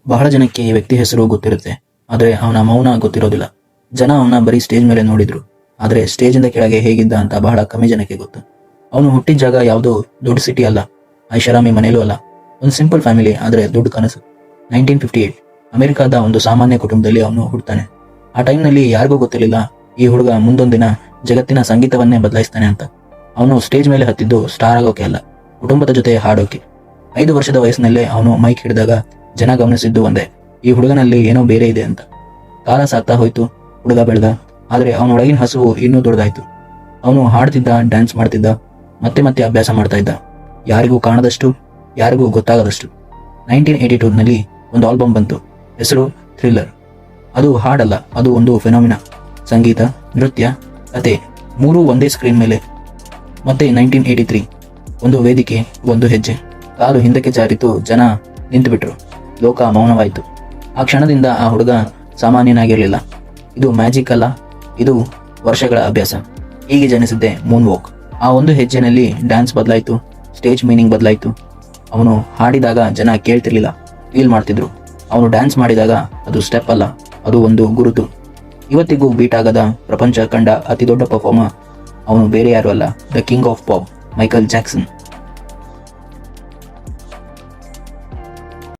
ಬಹಳ ಜನಕ್ಕೆ ಈ ವ್ಯಕ್ತಿ ಹೆಸರು ಗೊತ್ತಿರುತ್ತೆ, ಆದರೆ ಅವನ ಮೌನ ಗೊತ್ತಿರೋದಿಲ್ಲ. ಜನ ಅವನ ಬರೀ ಸ್ಟೇಜ್ ಮೇಲೆ ನೋಡಿದ್ರು, ಆದರೆ ಸ್ಟೇಜಿಂದ ಕೆಳಗೆ ಹೇಗಿದ್ದ ಅಂತ ಬಹಳ ಕಮ್ಮಿ ಜನಕ್ಕೆ ಗೊತ್ತು. ಅವನು ಹುಟ್ಟಿದ ಜಾಗ ಯಾವುದೋ ದೊಡ್ಡ ಸಿಟಿ ಅಲ್ಲ, ಐಷಾರಾಮಿ ಮನೇಲೂ ಅಲ್ಲ. ಒಂದು ಸಿಂಪಲ್ ಫ್ಯಾಮಿಲಿ, ಆದರೆ ದೊಡ್ಡ ಕನಸು. 1958 ಅಮೆರಿಕಾದ ಒಂದು ಸಾಮಾನ್ಯ ಕುಟುಂಬದಲ್ಲಿ ಅವನು ಹುಡ್ತಾನೆ. ಆ ಟೈಮ್ನಲ್ಲಿ ಯಾರಿಗೂ ಗೊತ್ತಿರಲಿಲ್ಲ ಈ ಹುಡುಗ ಮುಂದೊಂದಿನ ಜಗತ್ತಿನ ಸಂಗೀತವನ್ನೇ ಬದಲಾಯಿಸ್ತಾನೆ ಅಂತ. ಅವನು ಸ್ಟೇಜ್ ಮೇಲೆ ಹತ್ತಿದ್ದು ಸ್ಟಾರ್ ಆಗೋಕೆ ಅಲ್ಲ, ಕುಟುಂಬದ ಜೊತೆ ಹಾಡೋಕೆ. 5 ವರ್ಷದ ವಯಸ್ಸಿನಲ್ಲೇ ಅವನು ಮೈಕ್ ಹಿಡಿದಾಗ ಜನ ಗಮನಿಸಿದ್ದು ಒಂದೇ, ಈ ಹುಡುಗನಲ್ಲಿ ಏನೋ ಬೇರೆ ಇದೆ ಅಂತ. ಕಾಲ ಸಾಗ್ತಾ ಹೋಯ್ತು, ಹುಡುಗ ಬೆಳೆದ, ಆದರೆ ಅವನೊಳಗಿನ ಹಸುವು ಇನ್ನೂ ದೊಡ್ಡದಾಯ್ತು. ಅವನು ಹಾಡ್ತಿದ್ದ, ಡ್ಯಾನ್ಸ್ ಮಾಡ್ತಿದ್ದ, ಮತ್ತೆ ಮತ್ತೆ ಅಭ್ಯಾಸ ಮಾಡ್ತಾ ಇದ್ದ, ಯಾರಿಗೂ ಕಾಣದಷ್ಟು, ಯಾರಿಗೂ ಗೊತ್ತಾಗದಷ್ಟು. 1982ನಲ್ಲಿ ಒಂದು ಆಲ್ಬಮ್ ಬಂತು, ಹೆಸರು ಥ್ರಿಲ್ಲರ್. ಅದು ಹಾಡಲ್ಲ, ಅದು ಒಂದು ಫೆನೋಮಿನಾ. ಸಂಗೀತ, ನೃತ್ಯ, ಕತೆ ಮೂರೂ ಒಂದೇ ಸ್ಕ್ರೀನ್ ಮೇಲೆ. ಮತ್ತೆ 1983 ಒಂದು ವೇದಿಕೆ, ಒಂದು ಹೆಜ್ಜೆ, ಕಾಲು ಹಿಂದಕ್ಕೆ ಜಾರಿತು, ಜನ ನಿಂತುಬಿಟ್ರು, ಲೋಕ ಮೌನವಾಯಿತು. ಆ ಕ್ಷಣದಿಂದ ಆ ಹುಡುಗ ಸಾಮಾನ್ಯನಾಗಿರಲಿಲ್ಲ. ಇದು ಮ್ಯಾಜಿಕ್ ಅಲ್ಲ, ಇದು ವರ್ಷಗಳ ಅಭ್ಯಾಸ. ಹೀಗೆ ಜನಿಸಿದ್ದೆ ಮೂನ್ ವಾಕ್. ಆ ಒಂದು ಹೆಜ್ಜೆನಲ್ಲಿ ಡ್ಯಾನ್ಸ್ ಬದಲಾಯಿತು, ಸ್ಟೇಜ್ ಮೀನಿಂಗ್ ಬದಲಾಯಿತು. ಅವನು ಹಾಡಿದಾಗ ಜನ ಕೇಳ್ತಿರ್ಲಿಲ್ಲ, ಫೀಲ್ ಮಾಡ್ತಿದ್ರು. ಅವನು ಡ್ಯಾನ್ಸ್ ಮಾಡಿದಾಗ ಅದು ಸ್ಟೆಪ್ ಅಲ್ಲ, ಅದು ಒಂದು ಗುರುತು. ಇವತ್ತಿಗೂ ಬೀಟ್ ಆಗದ ಪ್ರಪಂಚ ಕಂಡ ಅತಿ ದೊಡ್ಡ ಪರ್ಫಾರ್ಮರ್ ಅವನು ಬೇರೆ ಯಾರು ಅಲ್ಲ, the king of pop, Michael Jackson.